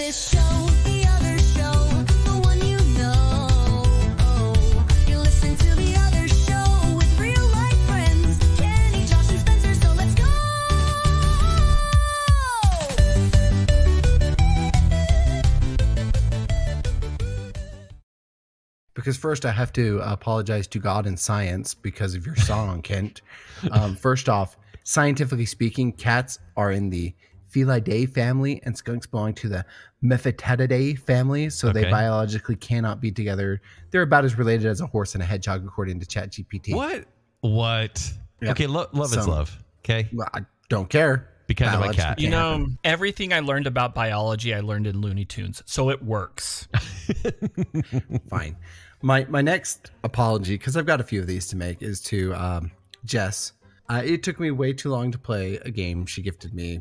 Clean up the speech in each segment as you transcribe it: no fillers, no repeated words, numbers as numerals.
this show, the other show, the one you know. You listen to the other show with real life friends, Kenny, Josh, and Spencer, so let's go! Because first I have to apologize to God and science because of your song, Kent. First off, scientifically speaking, cats are in the Felidae family and skunks belong to the Mephitidae family, so they biologically cannot be together. They're about as related as a horse and a hedgehog, according to ChatGPT. What? Yep. Okay, love is love. Okay. Well, I don't care. Be kind of my cat. You know, everything I learned about biology, I learned in Looney Tunes, so it works. Fine. My next apology, because I've got a few of these to make, is to Jess. It took me way too long to play a game she gifted me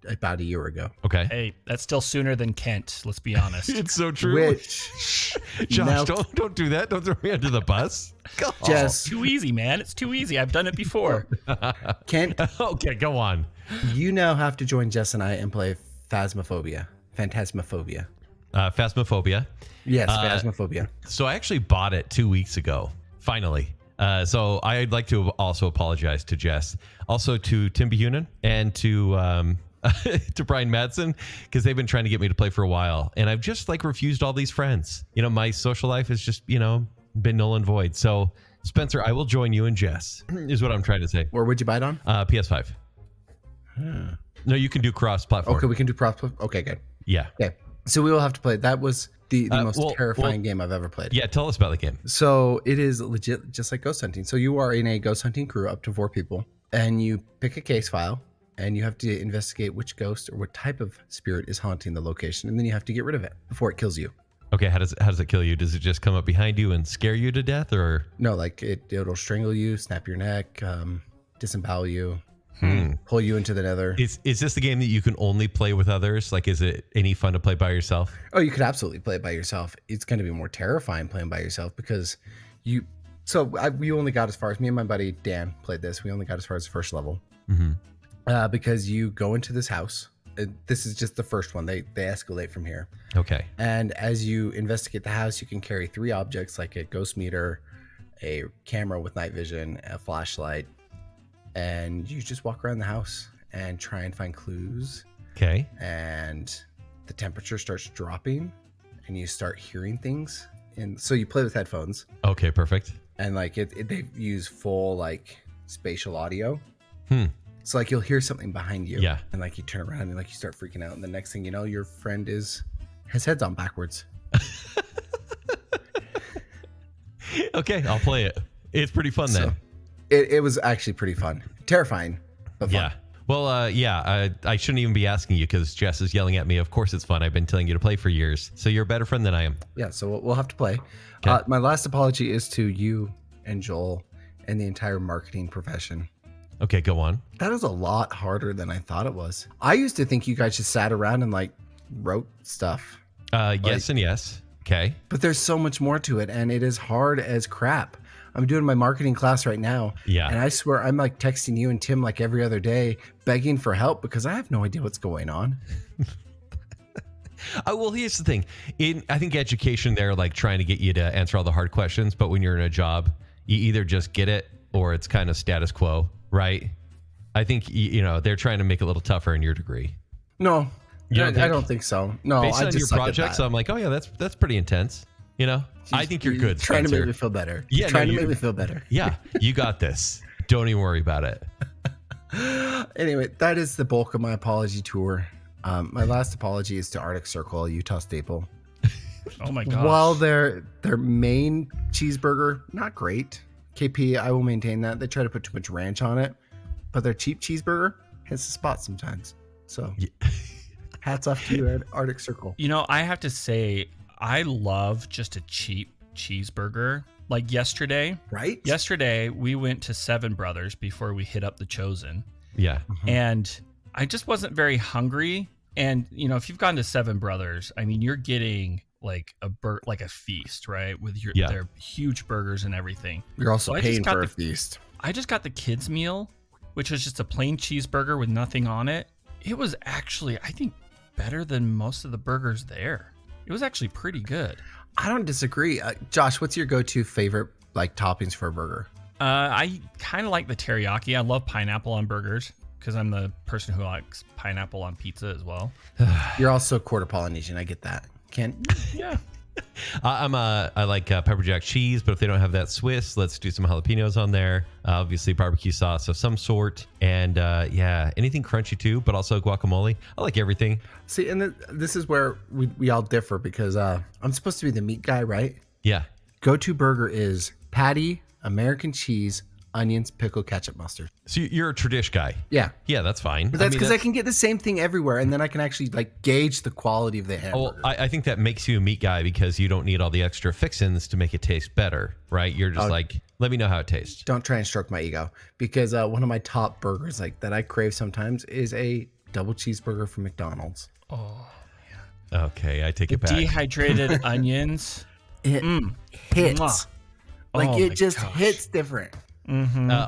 about a year ago. Okay. Hey, that's still sooner than Kent, let's be honest. It's so true. Which, Josh, now, don't do that. Don't throw me under the bus. Jess. Too easy, man. It's too easy. I've done it before. Kent. Okay, go on. You now have to join Jess and I and play Phantasmophobia. Phasmophobia. Yes, Phasmophobia. So I actually bought it 2 weeks ago, finally. So I'd like to also apologize to Jess, also to Tim Behunin and to to Brian Madsen, because they've been trying to get me to play for a while, and I've just refused all these friends. You know, my social life has just been null and void. So Spencer, I will join you and Jess, is what I'm trying to say. Where would you buy it on? PS5. No, you can do cross-platform. Okay, we can do cross-platform. Okay, good. Yeah. Okay, so we will have to play. That was the most terrifying game I've ever played. Yeah, tell us about the game. So it is legit just like ghost hunting. So you are in a ghost hunting crew up to 4 people, and you pick a case file, and you have to investigate which ghost or what type of spirit is haunting the location, and then you have to get rid of it before it kills you. Okay, how does it kill you? Does it just come up behind you and scare you to death, or no? Like it'll strangle you, snap your neck, disembowel you, pull you into the nether. Is this the game that you can only play with others? Like, is it any fun to play by yourself? Oh, you could absolutely play it by yourself. It's going to be more terrifying playing by yourself because we only got as far as, me and my buddy Dan played this. We only got as far as the first level. Because you go into this house. This is just the first one. They escalate from here. Okay. And as you investigate the house, you can carry 3 objects like a ghost meter, a camera with night vision, a flashlight, and you just walk around the house and try and find clues. Okay. And the temperature starts dropping and you start hearing things. And so you play with headphones. Okay, perfect. And they use full spatial audio. So you'll hear something behind you. Yeah. And you turn around and you start freaking out. And the next thing you know, your friend his head's on backwards. Okay, I'll play it. It's pretty fun then. It was actually pretty fun. Terrifying, but fun. Yeah. Well, I shouldn't even be asking you because Jess is yelling at me. Of course it's fun. I've been telling you to play for years. So you're a better friend than I am. Yeah, so we'll have to play. Okay. My last apology is to you and Joel and the entire marketing profession. Okay, go on. That is a lot harder than I thought it was. I used to think you guys just sat around and wrote stuff. Yes and yes. Okay. But there's so much more to it, and it is hard as crap. I'm doing my marketing class right now. Yeah. And I swear I'm texting you and Tim every other day, begging for help because I have no idea what's going on. Well, here's the thing. I think education, they're trying to get you to answer all the hard questions, but when you're in a job, you either just get it or it's kind of status quo, right? I think, they're trying to make it a little tougher in your degree. No, I don't think so. No, based on your projects, I'm oh yeah, that's pretty intense. I think you're good, trying Spencer. to make me feel better. Yeah, trying to make me feel better. Yeah, you got this. Don't even worry about it. Anyway, that is the bulk of my apology tour. My last apology is to Arctic Circle, a Utah staple. Oh my gosh. While their main cheeseburger, not great. KP, I will maintain that. They try to put too much ranch on it, but their cheap cheeseburger hits the spot sometimes. So hats off to you at Arctic Circle. I have to say, I love just a cheap cheeseburger. Like yesterday. Right? Yesterday, we went to Seven Brothers before we hit up the Chosen. Yeah. And I just wasn't very hungry. And, if you've gone to Seven Brothers, you're getting a feast, right? With their huge burgers and everything. You're also paying for a feast. I just got the kids meal, which was just a plain cheeseburger with nothing on it. It was actually, I think, better than most of the burgers there. It was actually pretty good. I don't disagree. Josh, what's your go-to favorite like toppings for a burger? I kind of like the teriyaki. I love pineapple on burgers because I'm the person who likes pineapple on pizza as well. You're also quarter Polynesian. I get that. Can't. Yeah. I like pepper jack cheese, but if they don't have that Swiss, let's do some jalapenos on there. Obviously barbecue sauce of some sort, and anything crunchy too, but also guacamole. I like everything. See, and this is where we all differ because I'm supposed to be the meat guy, right? Yeah. Go-to burger is patty, American cheese, onions, pickle, ketchup, mustard. So you're a tradish guy. Yeah. Yeah, that's fine. But that's because I can get the same thing everywhere, and then I can actually like gauge the quality of the hamburger. Well, I think that makes you a meat guy because you don't need all the extra fixins to make it taste better, right? You're just like, let me know how it tastes. Don't try and stroke my ego, because one of my top burgers like that I crave sometimes is a double cheeseburger from McDonald's. Oh, Okay, I take the it back. dehydrated onions. It hits. Mwah. Like Oh it my just gosh. hits different.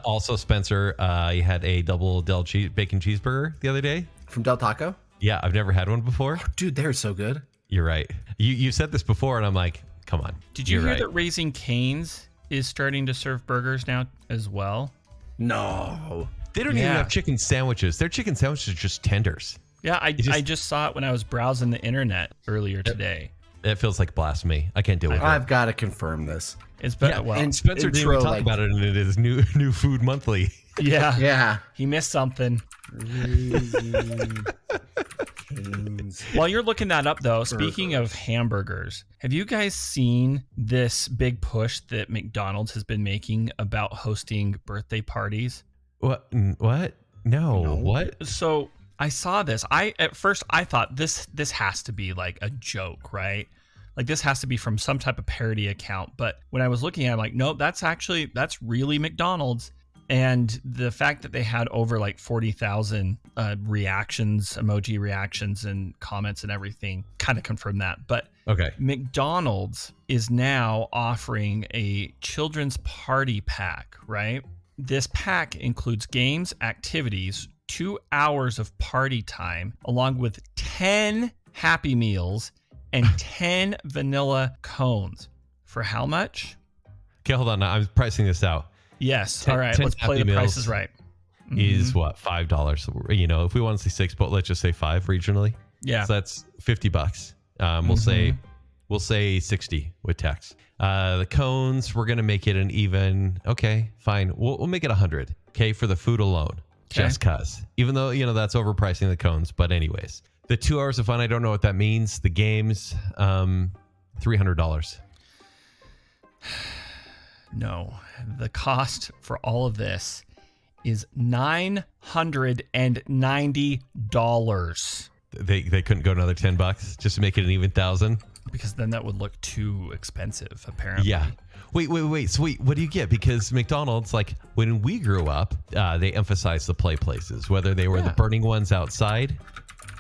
Also, Spencer, you had a double bacon cheeseburger the other day. From Del Taco? Yeah, I've never had one before. Dude, they're so good. You're right. You said this before, and I'm like, come on. Did you You're hear right. that Raising Cane's is starting to serve burgers now as well? No. They don't even Yeah. have chicken sandwiches. Their chicken sandwiches are just tenders. Yeah, I just saw it when I was browsing the internet earlier today. It feels like blasphemy. I can't deal with it. I've got to confirm this. It's better. Well, and Spencer didn't even intro, talk like- about it in his new Food Monthly. yeah, Yeah. he missed something. While you're looking that up, though, speaking of hamburgers, have you guys seen this big push that McDonald's has been making about hosting birthday parties? What? No. What? So I saw this. At first I thought this has to be like a joke, right? Like this has to be from some type of parody account. But when I was looking at it, I'm like, nope, that's really McDonald's. And the fact that they had over like 40,000 reactions, emoji reactions and comments and everything kind of confirmed that. But Okay. McDonald's is now offering a children's party pack, right? This pack includes games, activities, 2 hours of party time, along with 10 Happy Meals and 10 vanilla cones. For how much? Okay, hold on. I'm pricing this out. Yes. 10 All right. 10 Let's play Happy the Meals prices right. Is what, $5? You know, if we want to say 6, but let's just say 5 regionally. Yeah. So that's $50. We'll say 60 with tax. The cones, we're gonna make it an even. Okay, fine. We'll make it 100. Okay, for the food alone, just cause. Even though that's overpricing the cones, but anyways, the 2 hours of fun. I don't know what that means. The games, $300. No, the cost for all of this is $990 They couldn't go another $10 just to make it an even 1,000. because then that would look too expensive, apparently. Yeah. Wait. So what do you get? Because McDonald's, like when we grew up, they emphasized the play places, whether they were the burning ones outside,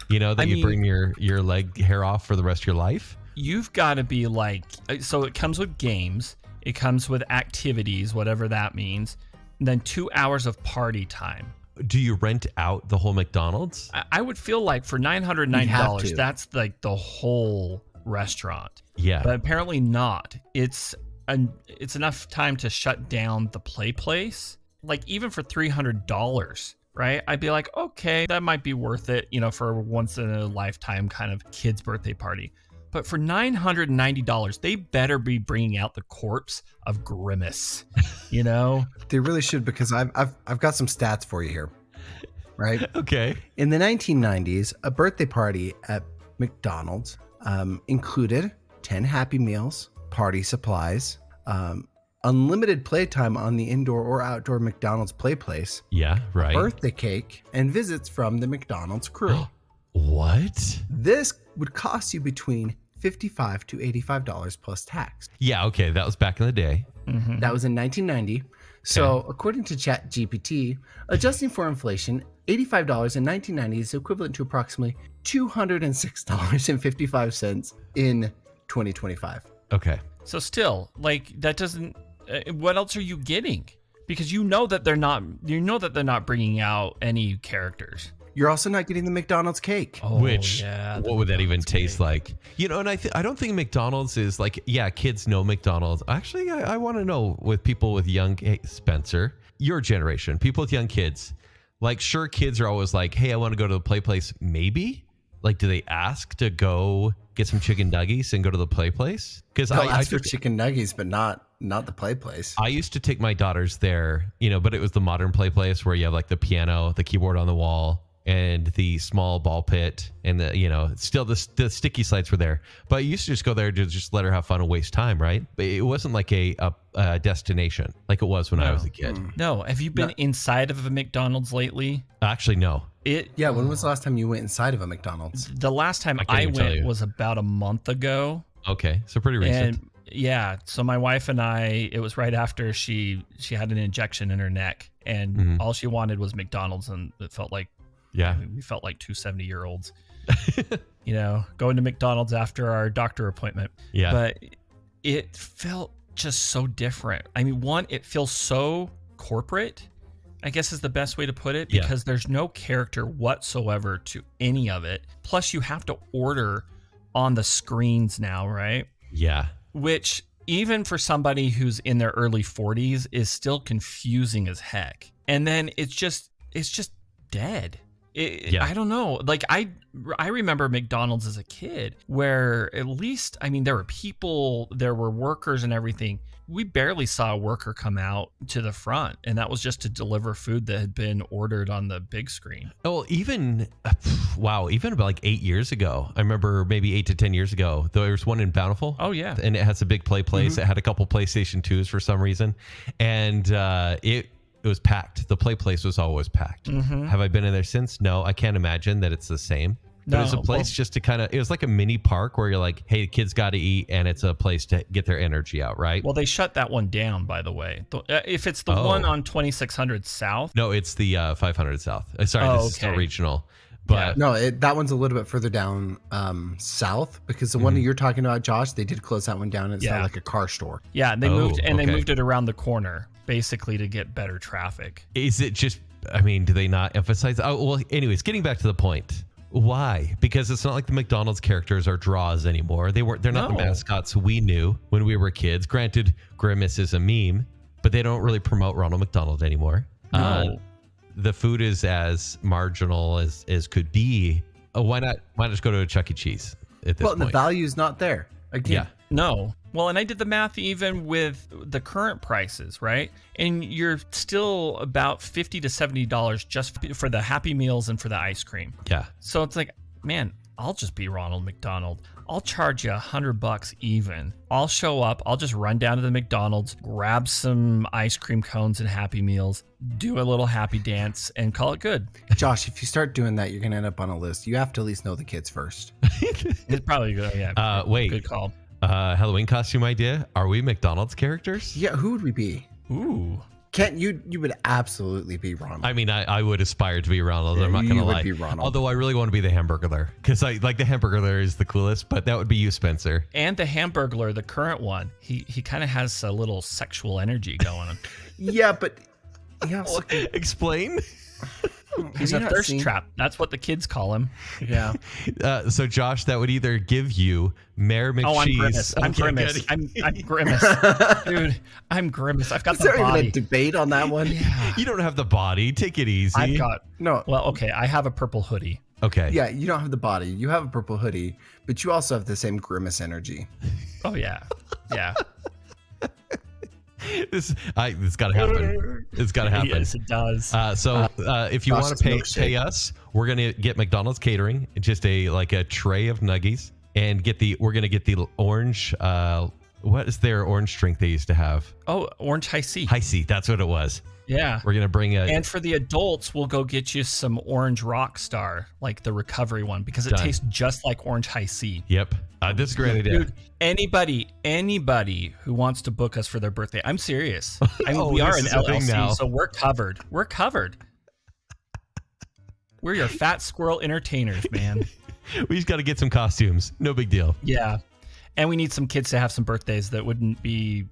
that you burn your leg hair off for the rest of your life. You've got to be like, so it comes with games, it comes with activities, whatever that means, and then 2 hours of party time. Do you rent out the whole McDonald's? I would feel like for $990, that's like the whole restaurant. Yeah. But apparently not. It's enough time to shut down the play place. Like even for $300, right? I'd be like, okay, that might be worth it, for a once in a lifetime kind of kid's birthday party. But for $990, they better be bringing out the corpse of Grimace, They really should, because I've got some stats for you here. Right? Okay. In the 1990s, a birthday party at McDonald's included 10 Happy Meals, party supplies, unlimited playtime on the indoor or outdoor McDonald's play place, Yeah, right. birthday cake, and visits from the McDonald's crew. What? This would cost you between $55 to $85 plus tax. Yeah, okay. That was back in the day. That was in 1990. So, according to ChatGPT, adjusting for inflation, $85 in 1990 is equivalent to approximately $206.55 in 2025. Okay. So still, like that doesn't. What else are you getting? Because that they're not bringing out any characters. You're also not getting the McDonald's cake. Oh, Which, yeah, what would that even McDonald's taste cake. like? You know, and I don't think McDonald's is like, yeah, kids know McDonald's. Actually, I want to know with people with young, hey, Spencer, your generation, people with young kids, like, sure, kids are always like, hey, I want to go to the play place. Maybe? Like, do they ask to go get some chicken nuggies and go to the play place? Because They'll I ask for chicken nuggets, but not the play place. I used to take my daughters there, you know, but it was the modern play place where you have like the piano, the keyboard on the wall, and the small ball pit, and the, you know, still the sticky slides were there. But I used to just go there to just let her have fun and waste time, right? But it wasn't like a destination like it was when I was a kid. No, have you been inside of a McDonald's lately? Actually, no. Yeah, when was the last time you went inside of a McDonald's? The last time can't I even tell went you. was about a month ago. Okay, so pretty recent. And yeah, so my wife and I, it was right after she had an injection in her neck, and all she wanted was McDonald's, and it felt like, Yeah. we felt like two 70-year-olds, you know, going to McDonald's after our doctor appointment. Yeah. But it felt just so different. I mean, one, it feels so corporate, I guess is the best way to put it, Yeah. because there's no character whatsoever to any of it. Plus, you have to order on the screens now, right? Yeah. Which, even for somebody who's in their early 40s, is still confusing as heck. And then it's just dead. Yeah. I don't know. Like, I remember McDonald's as a kid, where at least, I mean, there were people, there were workers and everything. We barely saw a worker come out to the front, and that was just to deliver food that had been ordered on the big screen. Oh, even about like 8 years ago. I remember maybe 8 to 10 years ago. There was one in Bountiful. Oh, yeah. And it has a big play place. It had a couple PlayStation 2s for some reason, and it was packed. The play place was always packed. Have I been in there since? No, I can't imagine that it's the same. But it's a No, place just to kind of, it was like a mini park where you're like, hey, the kids got to eat, and it's a place to get their energy out, right? Well, they shut that one down, by the way. If it's the one on 2600 South. No, it's the 500 South. Sorry, Oh, this is still okay. regional. But No, that one's a little bit further down south, because the one that you're talking about, Josh, they did close that one down. It's Yeah. not like a car store. Yeah, they Oh, moved, and they okay. moved it around the corner, basically to get better traffic. is it just, I mean, do they not emphasize? Oh, well, anyways, getting back to the point. Why? Because it's not like the McDonald's characters are draws anymore. They're not the No. mascots we knew when we were kids. Granted, Grimace is a meme, but they don't really promote Ronald McDonald anymore. No. The food is as marginal as could be. Why not just go to a Chuck E. Cheese at this Well, the point? value's not there. Again, Yeah. No. Well, and I did the math even with the current prices, right? And you're still about $50 to $70 just for the Happy Meals and for the ice cream. Yeah. So it's like, man, I'll just be Ronald McDonald. I'll charge you $100 even. I'll show up. I'll just run down to the McDonald's, grab some ice cream cones and Happy Meals, do a little happy dance, and call it good. Josh, if you start doing that, you're going to end up on a list. You have to at least know the kids first. It's probably good. Yeah. Wait. Good call. Halloween costume idea. Are we McDonald's characters? Yeah, who would we be? Ooh. Kent, you would absolutely be Ronald. I mean, I would aspire to be Ronald. Yeah, I'm not you going to would lie. be Ronald. Although I really want to be the Hamburglar, because I like the Hamburglar is the coolest. But that would be you, Spencer. And the Hamburglar, the current one, he kind of has a little sexual energy going on. Yeah, but he also Explain. He's Have a you not thirst seen- trap. That's what the kids call him. Yeah. So Josh, that would either give you Mayor McCheese. Oh, I'm Grimace. I'm Okay, Grimace. good. I'm Grimace. Dude, I'm Grimace. I've got Is the there even a body. debate on that one? You don't have the body. Take it easy. I've got, No. well, okay, I have a purple hoodie. Okay. Yeah, you don't have the body. You have a purple hoodie, but you also have the same Grimace energy. Oh, yeah. Yeah. It's got to happen. It's got to happen. Yes, it does. So if you Josh want is to pay milkshake. us, we're gonna get McDonald's catering, just a tray of nuggies, and we're gonna get the orange. What is their orange drink they used to have? Oh, orange high C. High C. That's what it was. Yeah. We're gonna bring a. And for the adults, we'll go get you some orange rock star, like the recovery one, because it Done. tastes just like orange high C. Yep. This is a great idea. Dude, anybody who wants to book us for their birthday, I'm serious. I mean, Oh, we are this an is a thing now. LLC, so we're covered. We're covered. We're your fat squirrel entertainers, man. We just got to get some costumes. No big deal. Yeah. And we need some kids to have some birthdays that wouldn't be,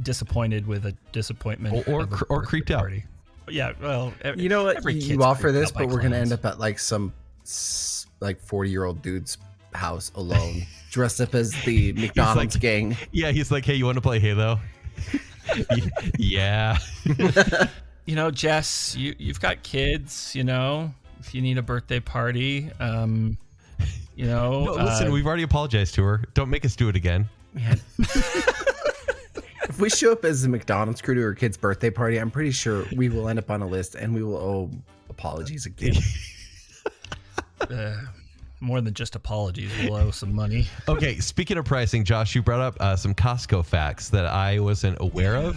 disappointed with a disappointment Or of a or birthday creeped out. party. Yeah, well, You know what? every kid's You offer creeped this, out by but we're gonna end clowns. up at like some 40-year-old dude's house alone, dressed up as the McDonald's gang. Yeah, he's like, hey, you want to play Halo? Yeah. You know, Jess, you've got kids. You know, if you need a birthday party, you know, No, listen, we've already apologized to her. Don't make us do it again. Man. If we show up as the McDonald's crew to her kid's birthday party, I'm pretty sure we will end up on a list and we will owe apologies again. more than just apologies, we'll owe some money. Okay, speaking of pricing, Josh, you brought up some Costco facts that I wasn't aware of.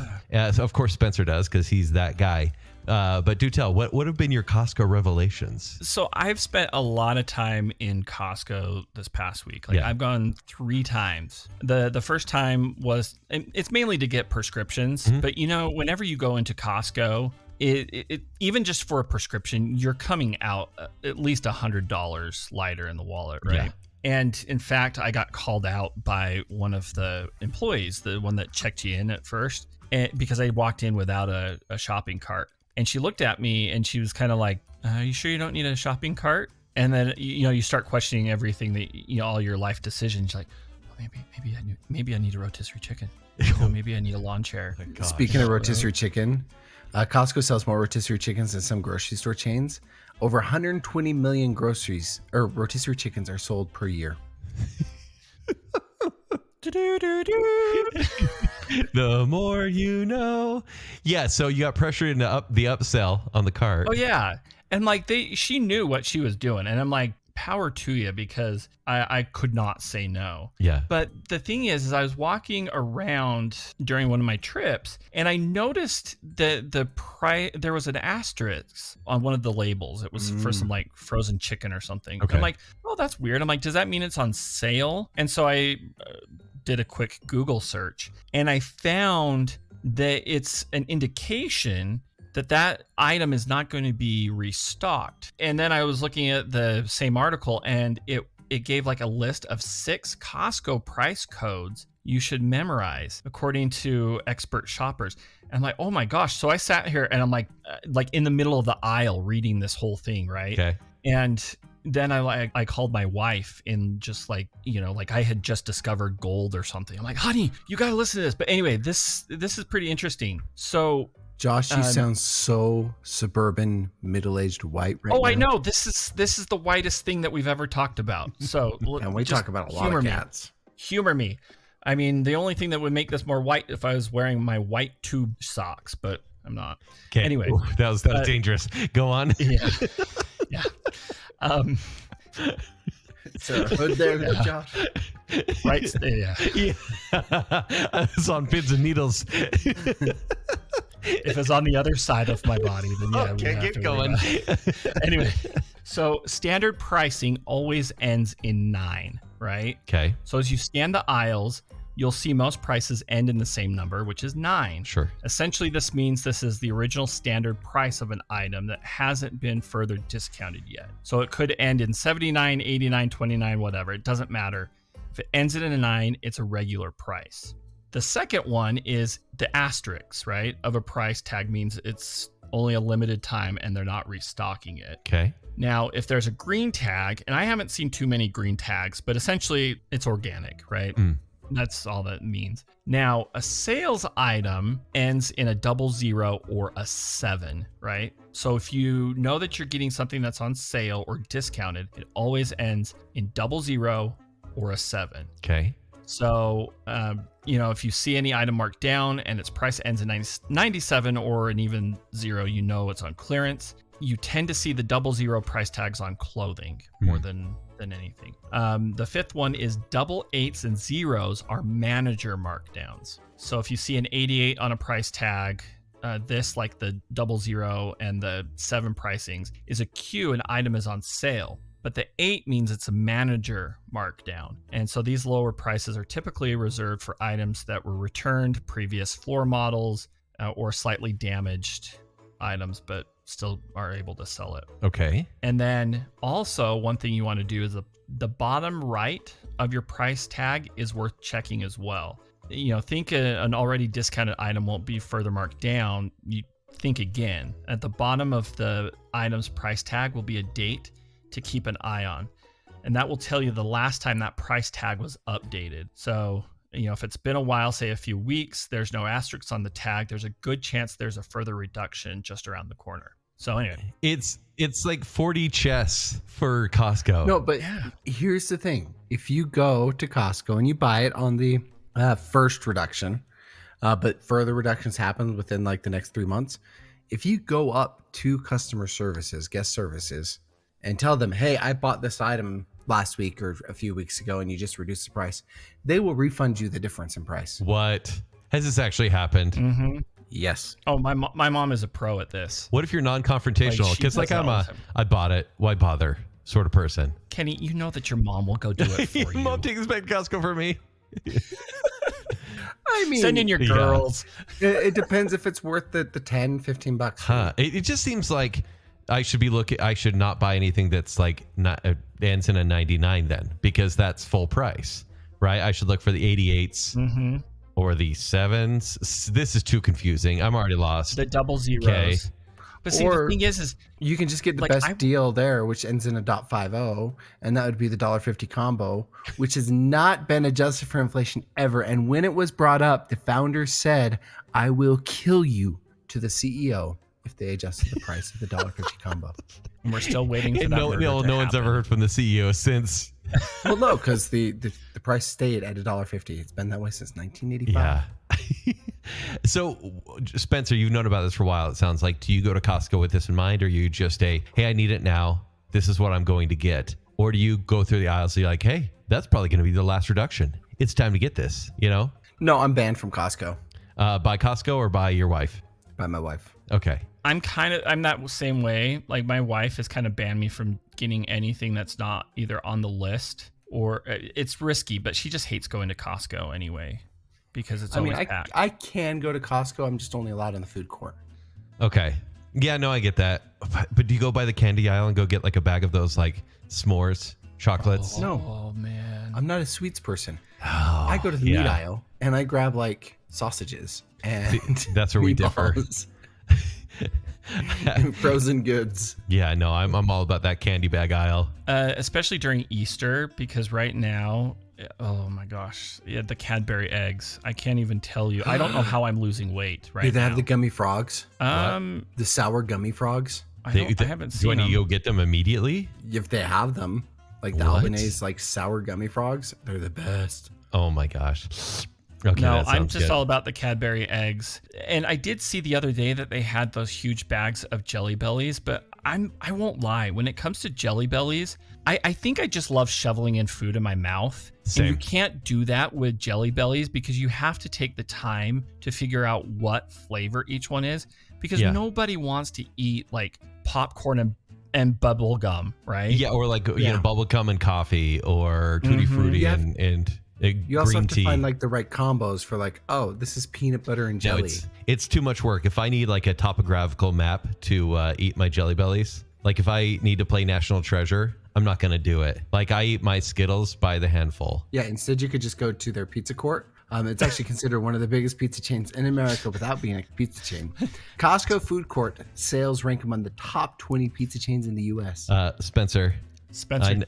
So of course, Spencer does because he's that guy. But do tell, what have been your Costco revelations? So I've spent a lot of time in Costco this past week. Like Yeah. I've gone 3 times. The first time was, and it's mainly to get prescriptions. But you know, whenever you go into Costco, it even just for a prescription, you're coming out at least $100 lighter in the wallet, right? Yeah. And in fact, I got called out by one of the employees, the one that checked you in at first, because I walked in without a shopping cart. And she looked at me and she was kind of like, are you sure you don't need a shopping cart? And then, you know, you start questioning everything that, you know, all your life decisions. You're like, well, maybe I need a rotisserie chicken. Oh, maybe I need a lawn chair. Speaking of rotisserie chicken, Costco sells more rotisserie chickens than some grocery store chains. Over 120 million rotisserie chickens are sold per year. The more you know. Yeah, so you got pressured into the upsell on the cart. Oh yeah, and like she knew what she was doing, and I'm like, power to you, because I could not say no. Yeah. But the thing is I was walking around during one of my trips, and I noticed that there was an asterisk on one of the labels. It was for some like frozen chicken or something. Okay. I'm like, oh, that's weird. I'm like, does that mean it's on sale? And so I did a quick Google search, and I found that it's an indication that item is not going to be restocked. And then I was looking at the same article, and it gave like a list of 6 Costco price codes you should memorize according to expert shoppers. And I'm like, oh my gosh. So I sat here and I'm like in the middle of the aisle reading this whole thing, right? Okay. And then I called my wife, and just like, you know, like I had just discovered gold or something. I'm like, honey, you got to listen to this. But anyway, this is pretty interesting. So Josh, you sound so suburban, middle-aged white right now. I know. This is the whitest thing that we've ever talked about. So And we just talk about a lot humor of me. cats. Humor me. I mean, the only thing that would make this more white if I was wearing my white tube socks, but I'm not. Okay. Anyway, Ooh, that was dangerous. Go on. yeah, yeah. Is there a hood there, Josh? Right. Yeah. Yeah. I was on pins and needles. If it's on the other side of my body, then yeah. we Okay, have keep to worry going. about it. Anyway, so standard pricing always ends in 9, right? Okay. So as you scan the aisles, you'll see most prices end in the same number, which is 9. Sure. Essentially, this means this is the original standard price of an item that hasn't been further discounted yet. So it could end in 79, 89, 29, whatever. It doesn't matter. If it ends in a 9, it's a regular price. The second one is the asterisk, right? Of a price tag means it's only a limited time and they're not restocking it. Okay. Now, if there's a green tag, and I haven't seen too many green tags, but essentially it's organic, right? That's all that means. Now, a sales item ends in a 00 or a 7, right? So if you know that you're getting something that's on sale or discounted, it always ends in 00 or a 7. Okay. So, you know, if you see any item marked down and its price ends in 97 or an even 0, you know it's on clearance. You tend to see the 00 price tags on clothing more than anything. The fifth one is 88s and 0s are manager markdowns. So if you see an 88 on a price tag, this, like the 00 and the 7 pricings, is a cue an item is on sale. But the 8 means it's a manager markdown. And so these lower prices are typically reserved for items that were returned, previous floor models, or slightly damaged items, but still are able to sell it. Okay. And then also one thing you want to do is the bottom right of your price tag is worth checking as well. You know, think an already discounted item won't be further marked down. You think again. At the bottom of the item's price tag will be a date to keep an eye on. And that will tell you the last time that price tag was updated. So, if it's been a while, say a few weeks, there's no asterisks on the tag, there's a good chance there's a further reduction just around the corner. So anyway. It's like 40 chess for Costco. No, but here's the thing. If you go to Costco and you buy it on the first reduction, but further reductions happen within like the next 3 months, if you go up to customer services, guest services, and tell them, hey, I bought this item last week or a few weeks ago and you just reduced the price, they will refund you the difference in price. What? Has this actually happened? Mm-hmm. Yes. Oh, my mom is a pro at this. What if you're non-confrontational? Because Like, she does I'm that all a the time. I bought it, why bother sort of person. Kenny, you know that your mom will go do it for you. Mom takes back to Costco for me. I mean, Send in your Yeah. girls. it depends if it's worth the 10, 15 bucks. Huh. It just seems like I should not buy anything that's like not ends in a 99 then, because that's full price, right? I should look for the 88s Mm-hmm. or the 7s. This is too confusing. I'm already lost. The double zeros. Okay. But see, Or- the thing is You can just get the Like, best deal there, which ends in a .50, and that would be the $1.50 combo, which has not been adjusted for inflation ever. And when it was brought up, the founder said, "I will kill you," to the CEO if they adjusted the price of the $1.50 combo. and we're still waiting for that. No murder to one's ever happen. heard from the CEO since. Well, no, because the price stayed at $1.50. It's been that way since 1985. Yeah. So, Spencer, you've known about this for a while. It sounds like. Do you go to Costco with this in mind, or are you just hey, I need it now. This is what I'm going to get. Or do you go through the aisles and you're like, hey, that's probably going to be the last reduction. It's time to get this, No, I'm banned from Costco by Costco or by your wife? by my wife. Okay. I'm that same way. Like my wife has kind of banned me from getting anything that's not either on the list or it's risky, but she just hates going to Costco anyway because it's always packed. I can go to Costco. I'm just only allowed in the food court. Okay. Yeah, no, I get that. But do you go by the candy aisle and go get like a bag of those like s'mores chocolates? No. Oh man. I'm not a sweets person. Oh, I go to the yeah. meat aisle and I grab like sausages and That's where we differ. meatballs and frozen goods. Yeah, no, I'm all about that candy bag aisle. Especially during Easter because right now, oh my gosh, yeah, the Cadbury eggs. I can't even tell you. I don't know how I'm losing weight right Do they now. have the gummy frogs? The The sour gummy frogs? I haven't Do I seen need to them. go get them immediately? If they have them, like the What? Albanese like sour gummy frogs, they're the best. Oh my gosh. Okay, No, that I'm sounds just good. all about the Cadbury eggs. And I did see the other day that they had those huge bags of Jelly Bellies, but I won't lie. When it comes to Jelly Bellies, I think I just love shoveling in food in my mouth. Same. And you can't do that with Jelly Bellies because you have to take the time to figure out what flavor each one is because Yeah. nobody wants to eat like popcorn and bubble gum, right? Yeah, or like Yeah. bubble gum and coffee or tutti Mhm. frutti You have- and You also green have to tea. find like the right combos for like, oh, this is peanut butter and No, jelly. it's too much work. If I need like a topographical map to eat my Jelly Bellies, like if I need to play National Treasure, I'm not gonna do it. Like I eat my Skittles by the handful. Yeah, instead you could just go to their pizza court. It's actually considered one of the biggest pizza chains in America without being a pizza chain. Costco food court sales rank among the top 20 pizza chains in the U.S. Spencer, Spencer.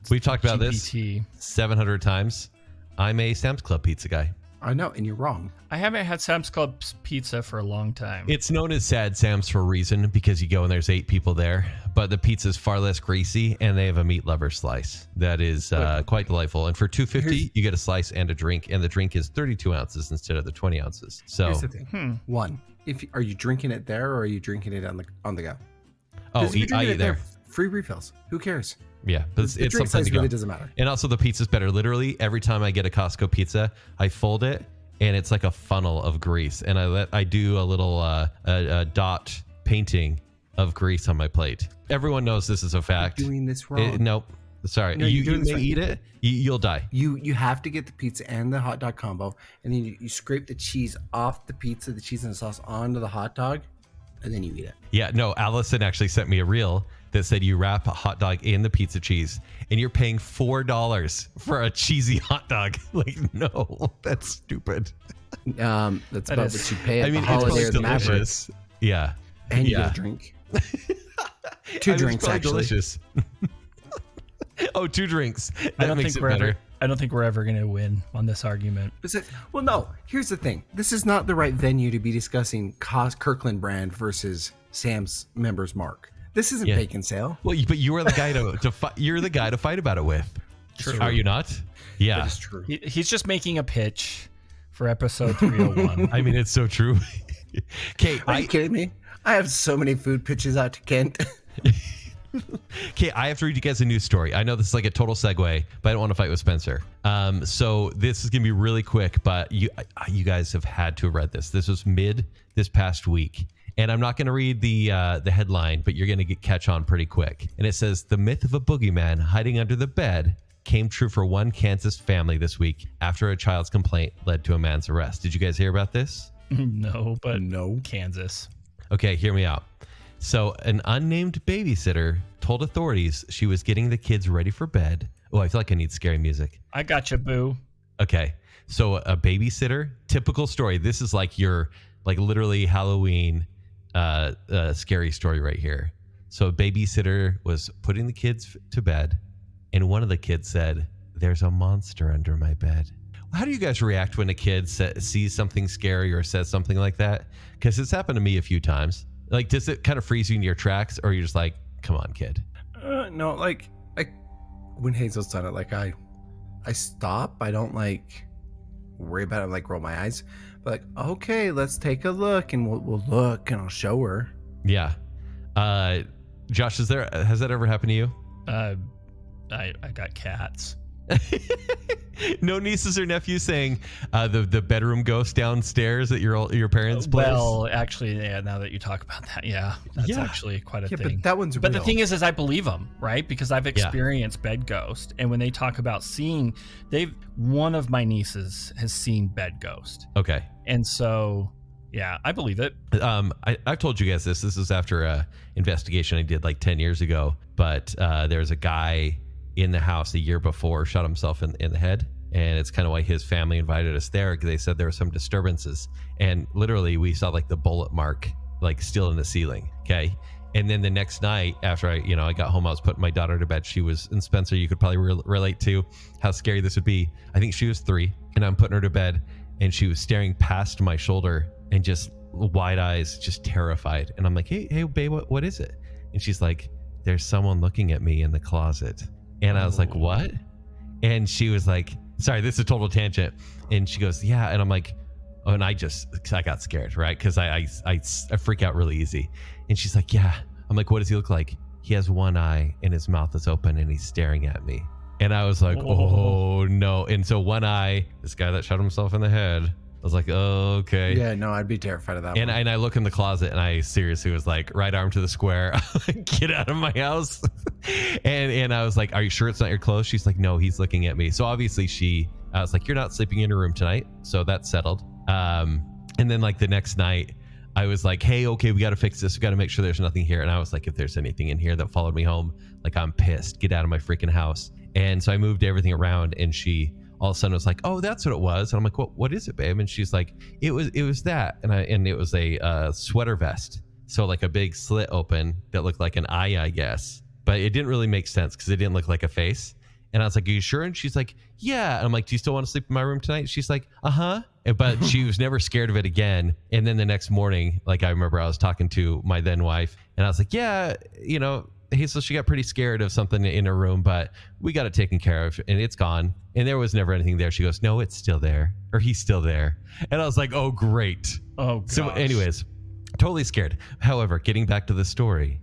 we've talked about this GPT. 700 times. I'm a Sam's Club pizza guy. I know, and you're wrong. I haven't had Sam's Club pizza for a long time. It's known as Sad Sam's for a reason because you go and there's 8 people there, but the pizza's far less greasy and they have a meat lover slice that is quite delightful. And for $2.50, you get a slice and a drink, and the drink is 32 ounces instead of the 20 ounces. So, Here's the thing. One, are you drinking it there or are you drinking it on the go? 'Cause if you're I drinking eat it there. Free refills. Who cares? Yeah, but The it's drink something size to go. really doesn't matter. And also the pizza's better. Literally every time I get a Costco pizza, I fold it and it's like a funnel of grease, and I do a little a dot painting of grease on my plate. Everyone knows this is a fact. You're doing this wrong. Nope. Sorry. No, you you're doing this may right. eat it. You'll die. You have to get the pizza and the hot dog combo, and then you scrape the cheese off the pizza, the cheese and the sauce onto the hot dog, and then you eat it. Yeah, no, Allison actually sent me a reel that said you wrap a hot dog in the pizza cheese and you're paying $4 for a cheesy hot dog. Like, no, that's stupid. That's about is- what you pay at I mean, the holiday or it's the Maverick. delicious. Yeah. And you Yeah. get a drink. Two It's drinks, probably actually. delicious. Oh, 2 drinks. I That don't makes think it better. I don't think we're ever going to win on this argument. Well, no. Here's the thing. This is not the right venue to be discussing Kirkland brand versus Sam's Members Mark. This isn't Yeah. Bacon Sale. Well, but you are the guy you're the guy to fight about it with. True. Are you not? Yeah. That is true. He's just making a pitch for episode 301. I mean, it's so true. Okay, Are you kidding me? I have so many food pitches out to Kent. Okay, I have to read you guys a news story. I know this is like a total segue, but I don't want to fight with Spencer. So this is gonna be really quick, but you guys have had to have read this. This was this past week, and I'm not gonna read the headline, but you're gonna catch on pretty quick. And it says the myth of a boogeyman hiding under the bed came true for one Kansas family this week after a child's complaint led to a man's arrest. Did you guys hear about this? No, but No. Kansas. Okay, hear me out. So an unnamed babysitter told authorities she was getting the kids ready for bed. Oh, I feel like I need scary music. I got you, boo. Okay, so a babysitter, typical story. This is like your, like literally Halloween scary story right here. So a babysitter was putting the kids to bed, and one of the kids said, "There's a monster under my bed." How do you guys react when a kid sees something scary or says something like that? Because it's happened to me a few times. Like, does it kind of freeze you in your tracks, or you're just like, come on, kid? No, like when Hazel's done it, like I stop. I don't like worry about it. Like roll my eyes, but like, okay, let's take a look, and we'll look, and I'll show her. Yeah. Josh, has that ever happened to you? I got cats. No nieces or nephews saying the bedroom ghost downstairs at your parents' place? Well, actually, yeah, now that you talk about that, yeah, that's Yeah. actually quite a Yeah, thing. but that one's But real. the thing is I believe them, right? Because I've experienced bed ghost, and when they talk about seeing, one of my nieces has seen bed ghost, Okay. and so yeah, I believe it. I've told you guys this. This is after a investigation I did like 10 years ago. But there's a guy in the house a year before shot himself in the head. And it's kind of why his family invited us there, because they said there were some disturbances. And literally we saw like the bullet mark like still in the ceiling. Okay. And then the next night after I got home, I was putting my daughter to bed. She was, and Spencer, you could probably relate to how scary this would be. I think she was 3, and I'm putting her to bed, and she was staring past my shoulder and just wide eyes, just terrified. And I'm like, hey, babe, what is it? And she's like, there's someone looking at me in the closet. And I was like, what? And she was like, sorry, this is a total tangent. And she goes, yeah. And I'm like, oh, and I got scared, right? Because I freak out really easy. And she's like, yeah. I'm like, what does he look like? He has one eye and his mouth is open and he's staring at me. And I was like, oh no. And so one eye, this guy that shot himself in the head, I was like, oh, okay. Yeah, no, I'd be terrified of that one. And I look in the closet and I seriously was like, right arm to the square, get out of my house. and I was like, are you sure it's not your clothes? She's like, no, he's looking at me. So obviously I was like, you're not sleeping in your room tonight. So that's settled. And then like the next night I was like, hey, okay, we got to fix this. We got to make sure there's nothing here. And I was like, if there's anything in here that followed me home, like I'm pissed, get out of my freaking house. And so I moved everything around, and she all of a sudden was like, oh, that's what it was. And I'm like, what is it, babe? And she's like, it was that. And it was a sweater vest. So like a big slit open that looked like an eye, I guess. But it didn't really make sense because it didn't look like a face. And I was like, are you sure? And she's like, yeah. And I'm like, do you still want to sleep in my room tonight? She's like, uh-huh. But she was never scared of it again. And then the next morning, like I remember I was talking to my then wife, and I was like, yeah, Hazel, she got pretty scared of something in her room, but we got it taken care of and it's gone. And there was never anything there. She goes, no, it's still there. Or he's still there. And I was like, oh, great. Oh, gosh. So anyways, totally scared. However, getting back to the story.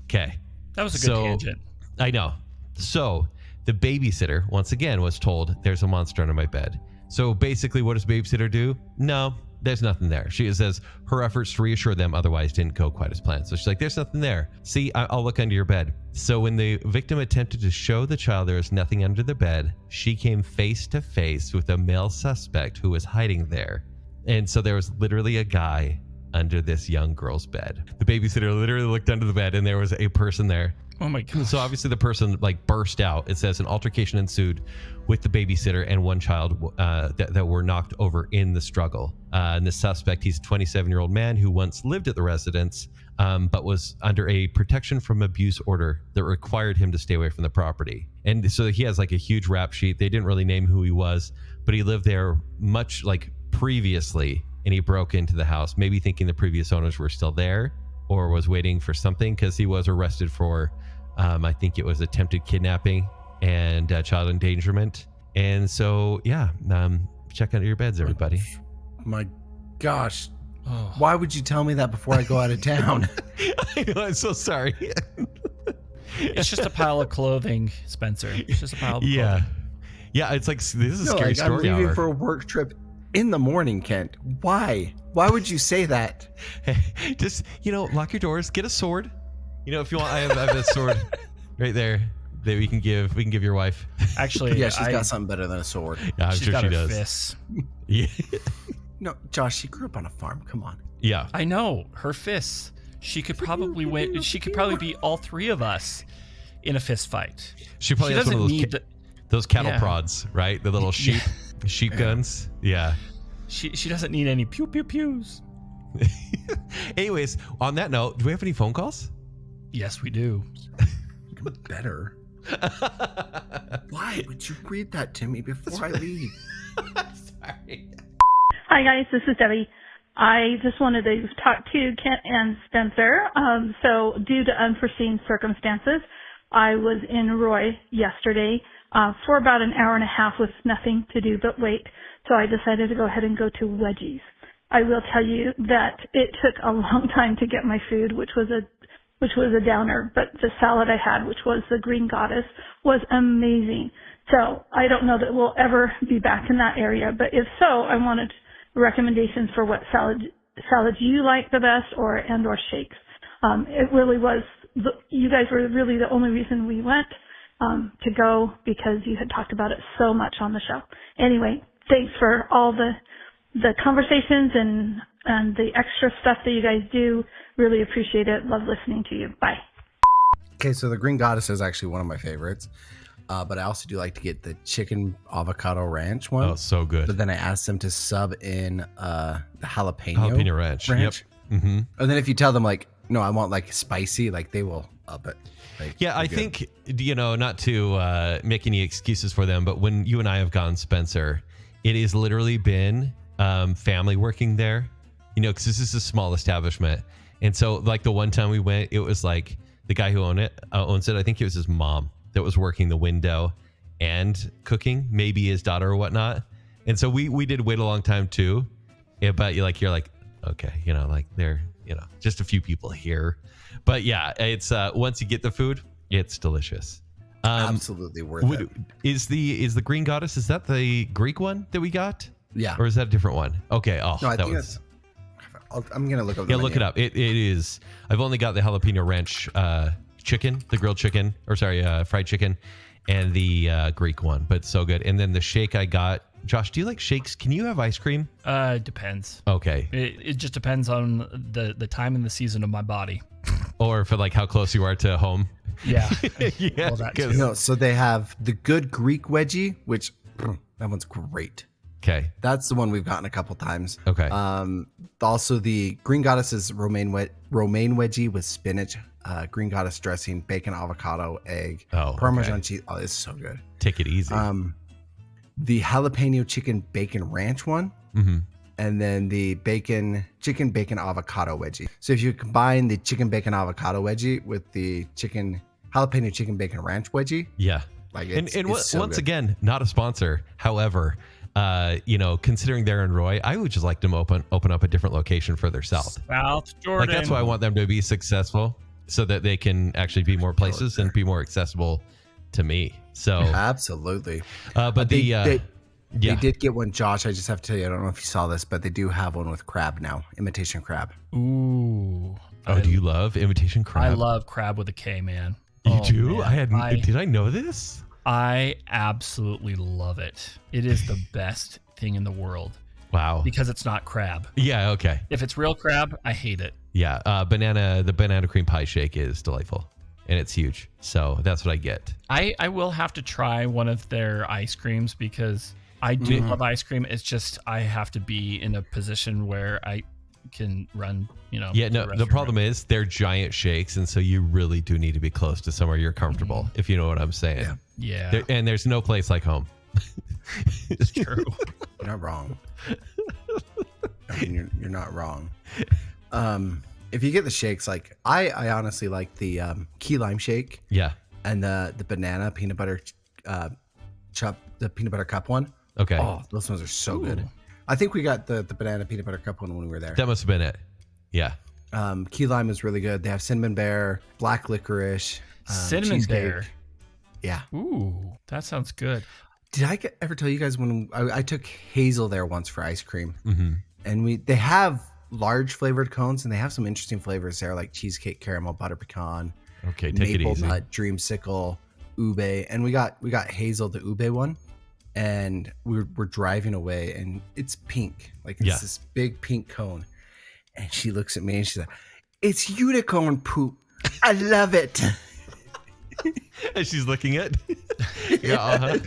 Okay. That was a good tangent. I know. So the babysitter, once again, was told there's a monster under my bed. So basically, what does babysitter do? No, there's nothing there. She says her efforts to reassure them otherwise didn't go quite as planned. So she's like, there's nothing there. See, I'll look under your bed. So when the victim attempted to show the child there was nothing under the bed, she came face to face with a male suspect who was hiding there. And so there was literally a guy under this young girl's bed. The babysitter literally looked under the bed and there was a person there. Oh my god. So obviously the person like burst out. It says an altercation ensued with the babysitter and one child that were knocked over in the struggle. And the suspect, he's a 27-year-old man who once lived at the residence, but was under a protection from abuse order that required him to stay away from the property. And so he has like a huge rap sheet. They didn't really name who he was, but he lived there much like previously, and he broke into the house, maybe thinking the previous owners were still there or was waiting for something, because he was arrested for I think it was attempted kidnapping and child endangerment. And so, yeah, check under your beds, everybody. My gosh. Why would you tell me that before I go out of town? I know, I'm so sorry. It's just a pile of clothing, Spencer. It's just a pile of clothing. Yeah, it's like, this is a No, scary like, story I'm leaving hour. for a work trip in the morning, Kent. Why? Why would you say that? Just, lock your doors, get a sword. If you want, I have a sword right there that we can give your wife. Actually, Yeah, she's got something better than a sword. Yeah, I'm she's sure got she her does. fists. Yeah. No, Josh, she grew up on a farm. Come on. Yeah. I know, her fists. She could probably win. She could probably beat all three of us in a fist fight. She probably She has one of doesn't those, need the, those cattle Yeah. prods, right? The little sheep guns. Yeah. she doesn't need any pew pew pews. Anyways, on that note, do we have any phone calls? Yes, we do. Better. Why would you read that to me before I leave? Sorry. Hi guys, this is Debbie. I just wanted to talk to Kent and Spencer. So due to unforeseen circumstances, I was in Roy yesterday for about an hour and a half with nothing to do but wait. So I decided to go ahead and go to Wedgies. I will tell you that it took a long time to get my food, which was a downer, but the salad I had, which was the Green Goddess, was amazing. So I don't know that we'll ever be back in that area, but if so, I wanted recommendations for what salads you like the best, or shakes. It really was. You guys were really the only reason we went to go, because you had talked about it so much on the show. Anyway, thanks for all the conversations and the extra stuff that you guys do. Really appreciate it. Love listening to you. Bye. Okay, so the Green Goddess is actually one of my favorites. But I also do like to get the chicken avocado ranch one. Oh, so good. But then I asked them to sub in the jalapeno ranch. Yep. Mm-hmm. And then if you tell them like, no, I want like spicy, like they will up it. Like, Yeah, I good. think, not to make any excuses for them, but when you and I have gone, Spencer, it has literally been family working there, because this is a small establishment. And so like the one time we went, it was like the guy who owns it, I think it was his mom that was working the window and cooking, maybe his daughter or whatnot. And so we did wait a long time too. Yeah, but you're like, okay, like they're, just a few people here. But yeah, it's once you get the food, it's delicious. Absolutely worth it. Is the Green Goddess, is that the Greek one that we got? Yeah. Or is that a different one? Okay. Oh, No, I that think was. I'm gonna look up. Yeah, look it up. It is. I've only got the jalapeno ranch chicken, the grilled chicken, or sorry, fried chicken, and the Greek one. But so good. And then the shake I got. Josh, do you like shakes? Can you have ice cream? Depends. Okay. It just depends on the time and the season of my body. Or for like how close you are to home. Yeah. Yeah. Well, that 'cause- too. No, so they have the good Greek wedgie, which that one's great. Okay. That's the one we've gotten a couple times. Okay. Also the Green Goddess's romaine wedgie with spinach, Green Goddess dressing, bacon, avocado, egg, Parmesan cheese. Oh, it's so good. Take it easy. The jalapeno chicken bacon ranch one, and then the chicken bacon avocado wedgie. So if you combine the chicken bacon avocado wedgie with the jalapeno chicken bacon ranch wedgie, yeah. like And it's so once good. again, not a sponsor. However, considering they're in Roy, I would just like them open up a different location further south. South Jordan. Like that's why I want them to be successful, so that they can actually be more places and be more accessible to me. So Absolutely. but They yeah, did get one, Josh. I just have to tell you, I don't know if you saw this, but they do have one with crab now, imitation crab. Ooh. oh, do you love imitation crab? I love crab with a K, man. You Oh, do? man. Did I know this? I absolutely love it. It is the best thing in the world. Wow. because it's not crab. Yeah. Okay. If it's real crab, I hate it. Yeah. The banana cream pie shake is delightful, and it's huge. So that's what I get. I will have to try one of their ice creams because I do love ice cream. It's just I have to be in a position where I can run, Yeah, no, the problem is they're giant shakes, and so you really do need to be close to somewhere you're comfortable, if you know what I'm saying. Yeah. And there's no place like home. It's true. You're not wrong. I mean, you're not wrong. If you get the shakes, like I honestly like the key lime shake. Yeah. And the banana peanut butter the peanut butter cup one. Okay. Oh, those ones are so good. I think we got the banana peanut butter cup one when we were there. That must have been it. Yeah. Key lime is really good. They have cinnamon bear, black licorice, Cinnamon cheesecake. bear. Yeah. Ooh, that sounds good. Did I ever tell you guys when I took Hazel there once for ice cream, and they have large flavored cones and they have some interesting flavors there, like cheesecake, caramel, butter pecan, Okay, take it maple easy. nut, dreamsicle, ube, and we got Hazel the ube one, and we're driving away and it's pink, like it's this big pink cone, and she looks at me and she's like, "It's unicorn poop. I love it." And she's looking at. Yeah.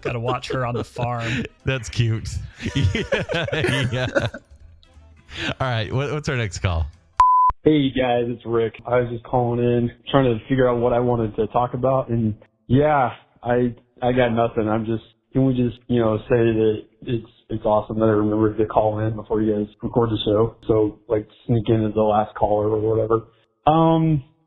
Got to watch her on the farm. That's cute. Yeah. All right. What's our next call? Hey guys, it's Rick. I was just calling in, trying to figure out what I wanted to talk about, and yeah, I got nothing. Can we just say that it's awesome that I remembered to call in before you guys record the show, so like sneak in as the last caller or whatever.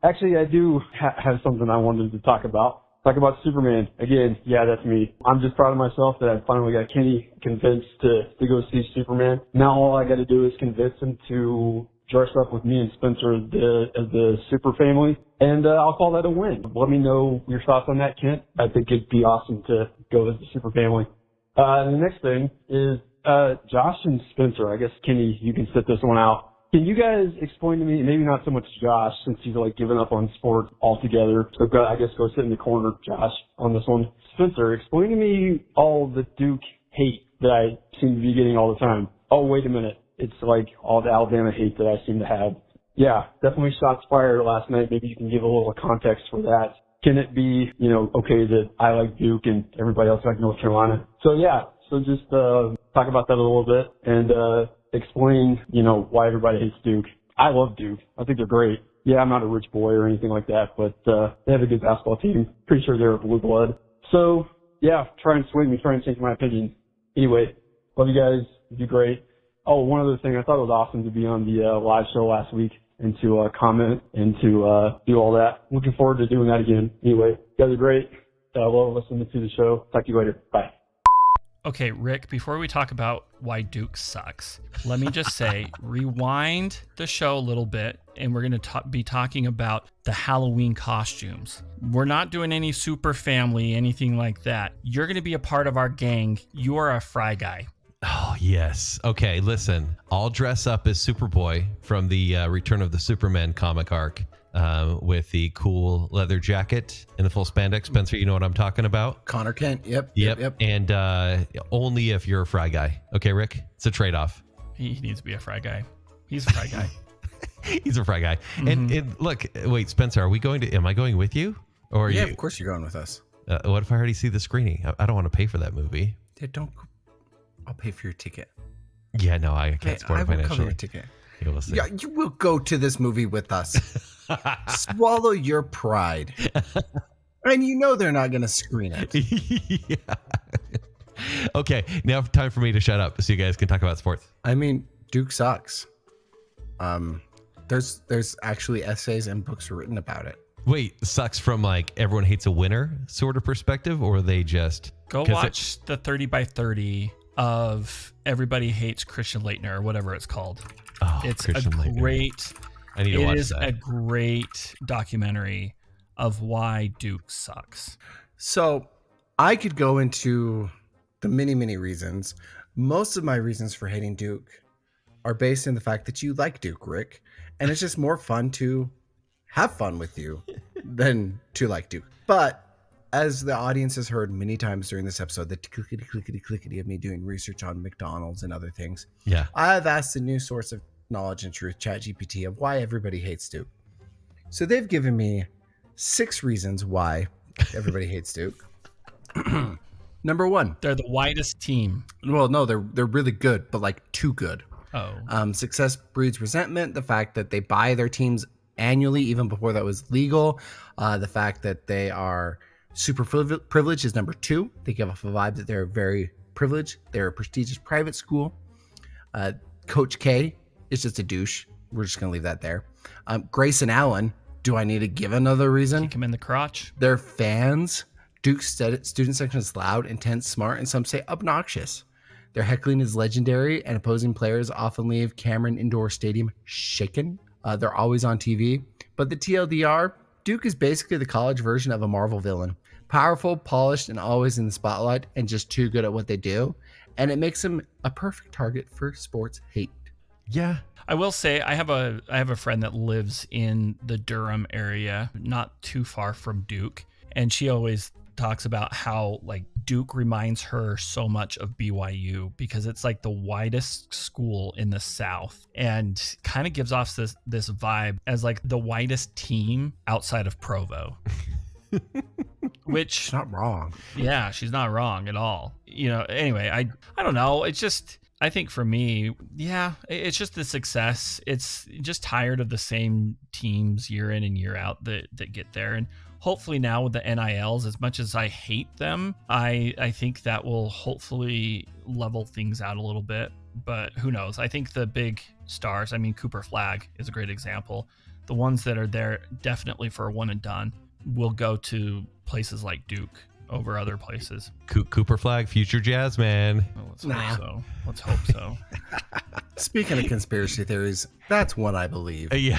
Actually, I do have something I wanted to talk about. Talk about Superman. Again, yeah, that's me. I'm just proud of myself that I finally got Kenny convinced to go see Superman. Now all I got to do is convince him to dress up with me and Spencer as the Super Family, and I'll call that a win. Let me know your thoughts on that, Kent. I think it'd be awesome to go as the Super Family. The next thing is Josh and Spencer. I guess, Kenny, you can sit this one out. Can you guys explain to me, maybe not so much Josh, since he's like given up on sport altogether, so I guess go sit in the corner, Josh, on this one. Spencer, explain to me all the Duke hate that I seem to be getting all the time. Oh, wait a minute. It's like all the Alabama hate that I seem to have. Yeah, definitely shots fired last night. Maybe you can give a little context for that. Can it be, okay that I like Duke and everybody else like North Carolina? So yeah, just talk about that a little bit and explain, why everybody hates Duke. I love Duke. I think they're great. Yeah, I'm not a rich boy or anything like that, but they have a good basketball team. Pretty sure they're blue blood. So yeah, try and swing me, try and change my opinion. Anyway, love you guys. You do great. Oh, one other thing, I thought it was awesome to be on the live show last week and to comment and to do all that. Looking forward to doing that again. Anyway, you guys are great. I love listening to the show. Talk to you later. Bye. Okay, Rick, before we talk about why Duke sucks, let me just say, rewind the show a little bit, and we're going to be talking about the Halloween costumes. We're not doing any Super Family, anything like that. You're going to be a part of our gang. You are a Fry Guy. Oh, yes. Okay, listen. I'll dress up as Superboy from the Return of the Superman comic arc with the cool leather jacket and the full spandex. Spencer, you know what I'm talking about? Connor Kent. Yep. And only if you're a Fry Guy. Okay, Rick? It's a trade-off. He needs to be a Fry Guy. He's a Fry Guy. He's a Fry Guy. And look, wait, Spencer, am I going with you? Or are you? Of course you're going with us. What if I already see the screening? I don't want to pay for that movie. Don't. I'll pay for your ticket. Yeah, no, I can't support it I will financially. cover your ticket. Yeah, we'll see. Yeah, you will go to this movie with us. Swallow your pride. And they're not going to screen it. Yeah. Okay, now time for me to shut up so you guys can talk about sports. I mean, Duke sucks. There's actually essays and books written about it. Wait, sucks from like everyone hates a winner sort of perspective, or they just go watch the 30 by 30 of Everybody Hates Christian Laettner or whatever it's called. Oh, it's Christian a Laettner. great. I need to watch It is that. a great documentary of why Duke sucks. So I could go into the many, many reasons. Most of my reasons for hating Duke are based in the fact that you like Duke, Rick, and it's just more fun to have fun with you than to like Duke. But as the audience has heard many times during this episode, the clickety of me doing research on McDonald's and other things. Yeah. I've asked a new source of knowledge and truth, ChatGPT, of why everybody hates Duke. So they've given me 6 reasons why everybody hates Duke. Number 1. They're the widest team. Well, no, they're really good, but like too good. Oh. Success breeds resentment. The fact that they buy their teams annually, even before that was legal. The fact that they are super privileged is number 2. They give off a vibe that they're very privileged. They're a prestigious private school. Coach K is just a douche. We're just going to leave that there. Grace and Allen, do I need to give another reason? Kick him in the crotch. They're fans. Duke's student section is loud, intense, smart, and some say obnoxious. Their heckling is legendary, and opposing players often leave Cameron Indoor Stadium shaken. They're always on TV. But the TLDR, Duke is basically the college version of a Marvel villain. Powerful, polished, and always in the spotlight, and just too good at what they do. And it makes them a perfect target for sports hate. Yeah. I will say I have a friend that lives in the Durham area, not too far from Duke, and she always talks about how like Duke reminds her so much of BYU because it's like the widest school in the South and kind of gives off this vibe as like the widest team outside of Provo. Which She's not wrong. yeah, she's not wrong at all. You know, anyway, I don't know. It's just, I think for me, yeah, it's just the success. It's just tired of the same teams year in and year out that get there. And hopefully now with the NILs, as much as I hate them, I think that will hopefully level things out a little bit. But who knows? I think the big stars, I mean, Cooper Flag is a great example. The ones that are there definitely for a one and done will go to places like Duke over other places. Cooper Flag, future jazz man. Well, let's hope so. Speaking of conspiracy theories, that's one I believe. Yeah.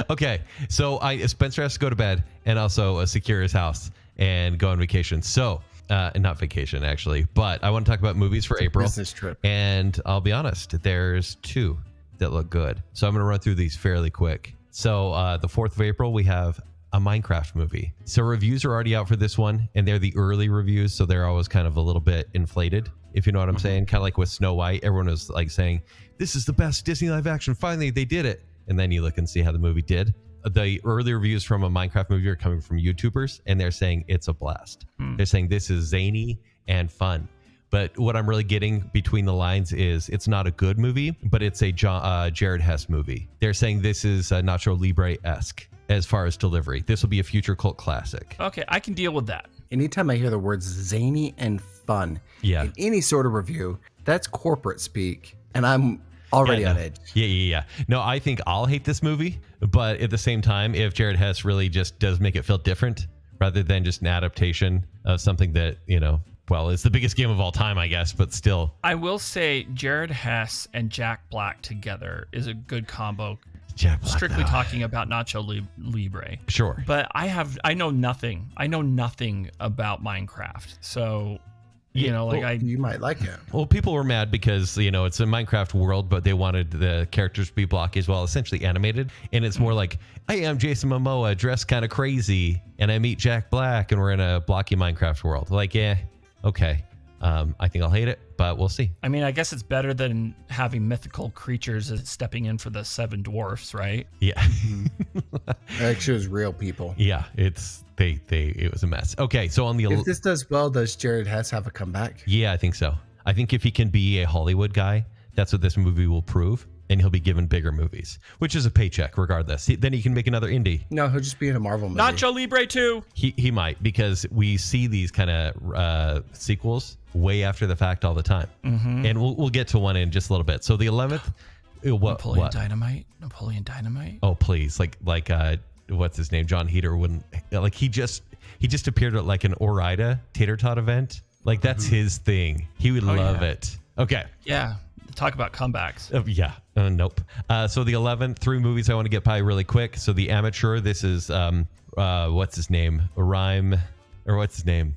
Okay, so Spencer has to go to bed and also secure his house and go on vacation. So, not vacation actually, but I want to talk about movies for April. Business trip. And I'll be honest, there's 2 that look good. So I'm going to run through these fairly quick. So the 4th of April, we have a Minecraft movie. So reviews are already out for this one, and they're the early reviews, so they're always kind of a little bit inflated, if you know what I'm saying. Kind of like with Snow White, everyone was like saying, this is the best Disney live action. Finally, they did it. And then you look and see how the movie did. The early reviews from a Minecraft movie are coming from YouTubers, and they're saying it's a blast. They're saying this is zany and fun. But what I'm really getting between the lines is it's not a good movie, but it's a Jared Hess movie. They're saying this is Nacho Libre-esque as far as delivery. This will be a future cult classic. Okay, I can deal with that. Anytime I hear the words zany and fun Yeah. in any sort of review, that's corporate speak. And I'm already on edge. Yeah. No, I think I'll hate this movie, but at the same time, if Jared Hess really just does make it feel different rather than just an adaptation of something that, you know, well, it's the biggest game of all time, I guess, but still. I will say Jared Hess and Jack Black together is a good combo. Jack Black, Strictly though. talking about Nacho Libre. Sure. But I know nothing about Minecraft. So, you know, like You might like it. Well, people were mad because, you know, it's a Minecraft world, but they wanted the characters to be blocky as well, essentially animated. And it's more like, I am Jason Momoa, dressed kind of crazy, and I meet Jack Black, and we're in a blocky Minecraft world. Like, yeah, okay. I think I'll hate it, but we'll see. I mean, I guess it's better than having mythical creatures as stepping in for the 7 dwarfs, right? Yeah. Actually, it was real people. Yeah, it was a mess. Okay, so on the If this does well, does Jared Hess have a comeback? Yeah, I think so. I think if he can be a Hollywood guy, that's what this movie will prove, and he'll be given bigger movies, which is a paycheck regardless. Then he can make another indie. No, he'll just be in a Marvel movie. Nacho Libre 2. He might, because we see these kind of sequels way after the fact all the time. And we'll get to one in just a little bit. So the 11th, Napoleon Dynamite. Oh, please. Like what's his name? John Heater wouldn't, like, he just appeared at like an Orida tater tot event. Like, that's his thing. He would love it. Okay. Yeah. Talk about comebacks. Nope. So the 11th, 3 movies I want to get by really quick. So The Amateur, this is what's his name? What's his name?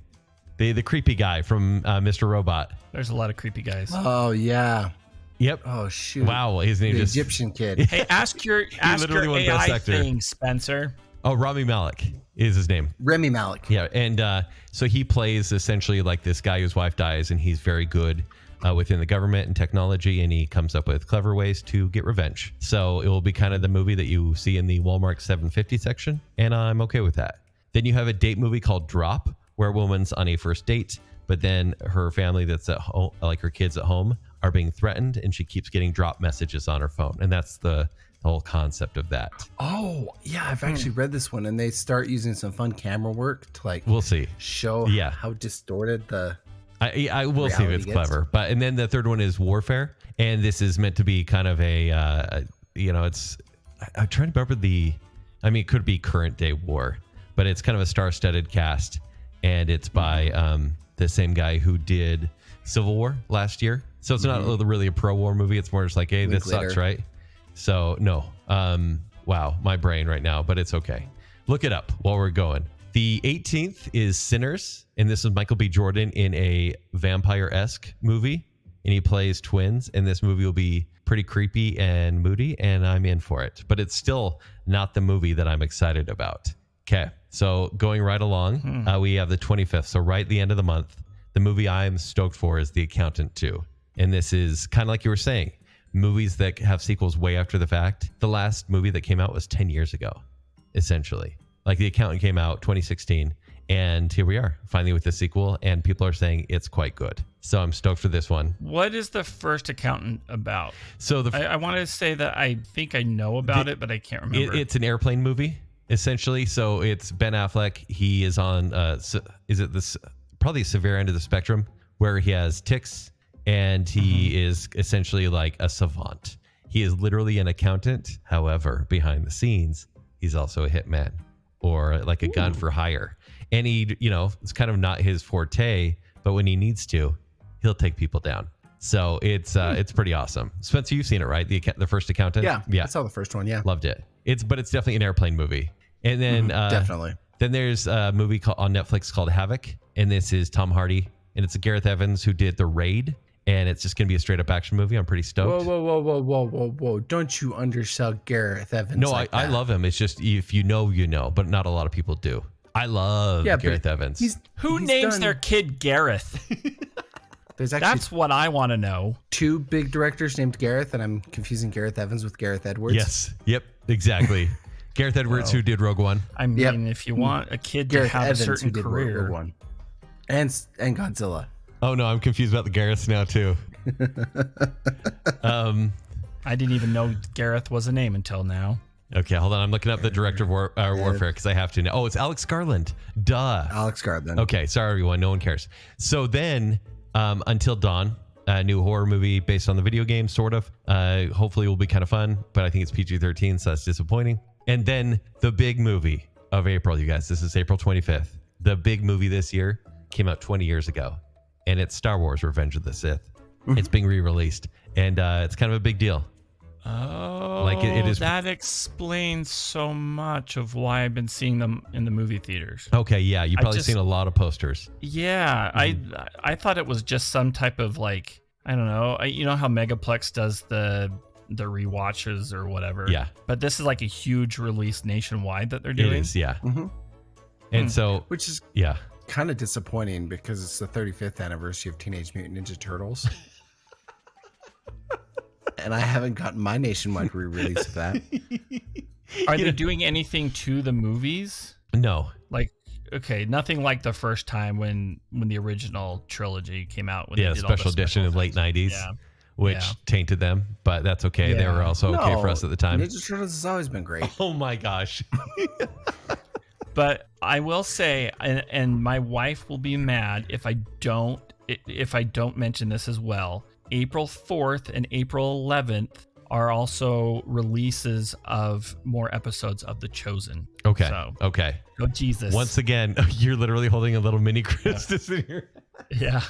The creepy guy from Mr. Robot. There's a lot of creepy guys. Oh, yeah. Yep. Oh, shoot. Wow, his name The just Egyptian kid. Hey, ask your literally won Best AI Actor. thing, Spencer. Oh, Rami Malek is his name. Remy Malik. Yeah, and so he plays essentially like this guy whose wife dies, and he's very good within the government and technology, and he comes up with clever ways to get revenge. So it will be kind of the movie that you see in the Walmart 750 section, and I'm okay with that. Then you have a date movie called Drop, where a woman's on a first date, but then her family that's at home, like her kids at home, are being threatened, and she keeps getting drop messages on her phone, and that's the whole concept of that. Oh, yeah, I've actually read this one, and they start using some fun camera work to like We'll see. show Yeah. how distorted the I will see if it's reality clever. But and then the third one is Warfare, and this is meant to be kind of it's I'm trying to remember it could be current day war, but it's kind of a star-studded cast, and it's by the same guy who did Civil War last year. So it's not really a pro-war movie. It's more just like, hey, this sucks, right? So no, wow, my brain right now, but it's okay. Look it up while we're going. The 18th is Sinners, and this is Michael B. Jordan in a vampire-esque movie, and he plays twins, and this movie will be pretty creepy and moody, and I'm in for it. But it's still not the movie that I'm excited about. Okay, so going right along, we have the 25th, so right at the end of the month. The movie I'm stoked for is The Accountant 2, and this is kind of like you were saying, movies that have sequels way after the fact. The last movie that came out was 10 years ago, essentially. Like The Accountant came out 2016, and here we are, finally with the sequel, and people are saying it's quite good. So I'm stoked for this one. What is the first Accountant about? So I want to say that I think I know about it, but I can't remember. It's an airplane movie, essentially. So it's Ben Affleck. He is on, probably severe end of the spectrum, where he has tics, and he is essentially like a savant. He is literally an accountant. However, behind the scenes, he's also a hitman, or like a gun for hire. And he, it's kind of not his forte, but when he needs to, he'll take people down. So it's pretty awesome. Spencer, you've seen it, right? The first Accountant? Yeah. I saw the first one. Yeah. Loved it. But it's definitely an airplane movie. And then Definitely. Then there's a movie on Netflix called Havoc, and this is Tom Hardy, and it's a Gareth Evans who did The Raid, and it's just going to be a straight up action movie. I'm pretty stoked. Whoa. Don't you undersell Gareth Evans. No, like I that. love him. It's just, if you know, but not a lot of people do. I love Gareth Evans. Who names their kid Gareth? There's actually That's what I want to know. 2 big directors named Gareth, and I'm confusing Gareth Evans with Gareth Edwards. Yes. Yep. Exactly. Gareth Edwards, who did Rogue One. I mean, if you want a kid Gareth to have Evans, a certain who did career. Rogue One. And Godzilla. Oh, no, I'm confused about the Gareths now, too. I didn't even know Gareth was a name until now. Okay, hold on. I'm looking up the director of Warfare because I have to know. Oh, it's Alex Garland. Duh. Alex Garland. Okay, sorry, everyone. No one cares. So then, Until Dawn, a new horror movie based on the video game, sort of. Hopefully it will be kind of fun, but I think it's PG-13, so that's disappointing. And then the big movie of April, you guys. This is April 25th. The big movie this year came out 20 years ago, and it's Star Wars Revenge of the Sith. It's being re-released, and it's kind of a big deal. Oh, Like it is. that explains so much of why I've been seeing them in the movie theaters. Okay, yeah, you've probably seen a lot of posters. Yeah, I thought it was just some type of like, I don't know. You know how Megaplex does the rewatches or whatever. Yeah, but this is like a huge release nationwide that they're doing. It is, yeah. And so, Which is yeah, kind of disappointing because it's the 35th anniversary of Teenage Mutant Ninja Turtles. And I haven't gotten my nationwide re-release of that. Are they doing anything to the movies? no. Like, okay, nothing like the first time when the original trilogy came out. When Yeah, they did all the special edition in late effects. 90s, Yeah. which tainted them, but that's okay. They were also okay for us at the time. Ninja Turtles has always been great. Oh my gosh. But I will say, and my wife will be mad if I don't mention this as well. April 4th and April 11th are also releases of more episodes of The Chosen. Okay. So, Okay. oh Jesus. Once again, you're literally holding a little mini Christmas in here. Yeah.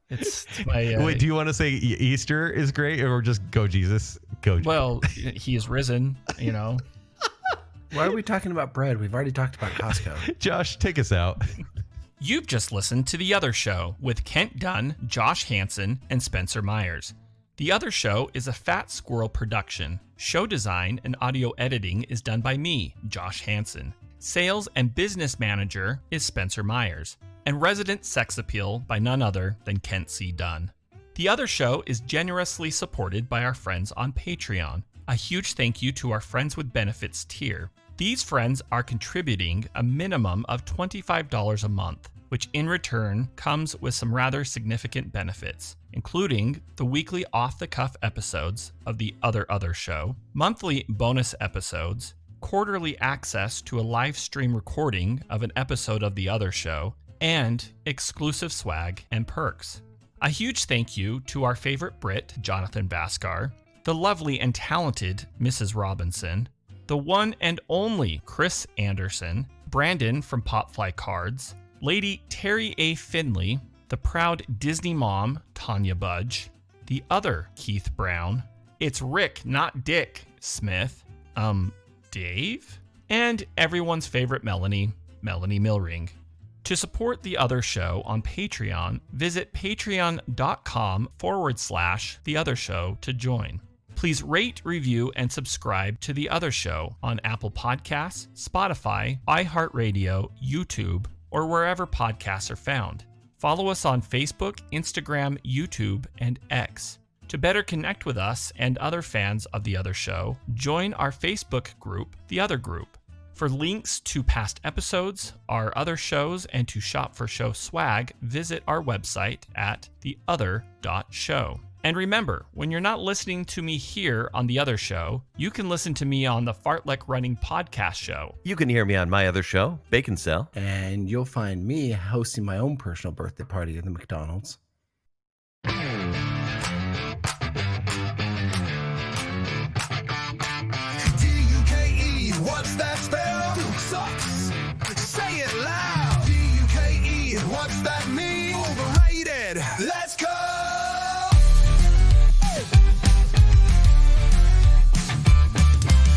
It's my. Wait, do you want to say Easter is great, or just go Jesus? Go. Well, he is risen, you know. Why are we talking about bread? We've already talked about Costco. Josh, take us out. You've just listened to The Other Show with Kent Dunn, Josh Hansen, and Spencer Myers. The Other Show is a Fat Squirrel production. Show design and audio editing is done by me, Josh Hansen. Sales and business manager is Spencer Myers, and resident sex appeal by none other than Kent C. Dunn. The Other Show is generously supported by our friends on Patreon. A huge thank you to our Friends with Benefits tier. These friends are contributing a minimum of $25 a month, which in return comes with some rather significant benefits, including the weekly off-the-cuff episodes of The Other Show, monthly bonus episodes, quarterly access to a live stream recording of an episode of The Other Show, and exclusive swag and perks. A huge thank you to our favorite Brit, Jonathan Baskar, the lovely and talented Mrs. Robinson, the one and only Chris Anderson, Brandon from Popfly Cards, Lady Terry A. Finley, the proud Disney mom, Tanya Budge, the other Keith Brown, it's Rick, not Dick, Smith, Dave, and everyone's favorite Melanie Milring. To support The Other Show on Patreon, visit patreon.com/The Other Show to join. Please rate, review, and subscribe to The Other Show on Apple Podcasts, Spotify, iHeartRadio, YouTube, or wherever podcasts are found. Follow us on Facebook, Instagram, YouTube, and X. To better connect with us and other fans of The Other Show, join our Facebook group, The Other Group. For links to past episodes, our other shows, and to shop for show swag, visit our website at theother.show. And remember, when you're not listening to me here on The Other Show, you can listen to me on the Fartlek Running podcast show. You can hear me on my other show, Baconsale. And you'll find me hosting my own personal birthday party at the McDonald's. D-U-K-E, what's that spell? Sucks. Say it loud. D-U-K-E, what's that mean? Overrated. Let's go.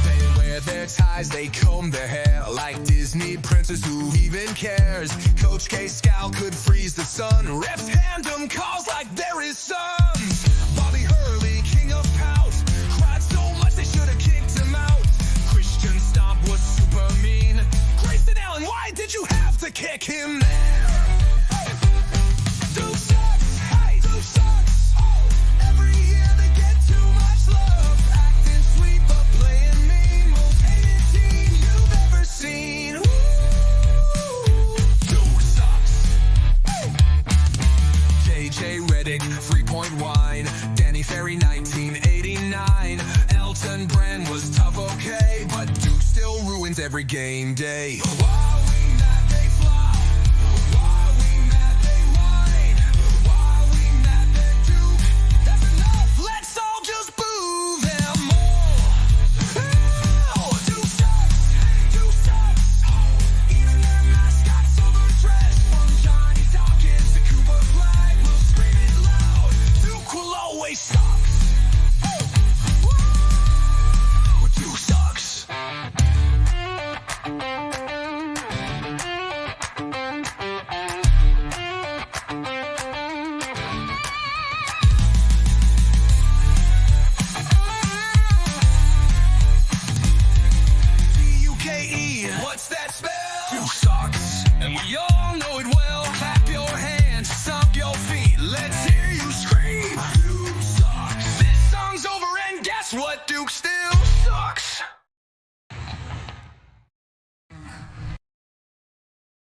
They wear their ties, they comb their hair like Disney princess, who even cares? Coach K Scout could freeze the sun. Refs hand them calls like they're his sons. Bobby Hurley, king of pout, cried so much they should have kicked him out. Christian Stomp was super mean. Grayson Allen, why did you have to kick him there? Duke sucks, hey, Duke sucks. Oh, every year they get too much love. Acting sweet but playing mean. Most hated team you've ever seen. Woo! Duke sucks. JJ Redick, 3-point wine. Danny Ferry, 1989. Elton Brand was tough, okay, but Duke still ruins every game day. Why we mad they fly? Why we mad they whine? Why we mad they Duke? That's enough. Let's all just boo them all. Oh, Duke sucks. Duke sucks. Even their mascot silver dress, from Johnny Dawkins to Cooper Flag, will scream it loud. Duke will always suck. Duke sucks. D-U-K-E, what's that spell? Duke sucks, and we all know it well. Clap your hands, stomp your feet, let's hear you scream. Duke sucks. This song's over, and guess what, Duke's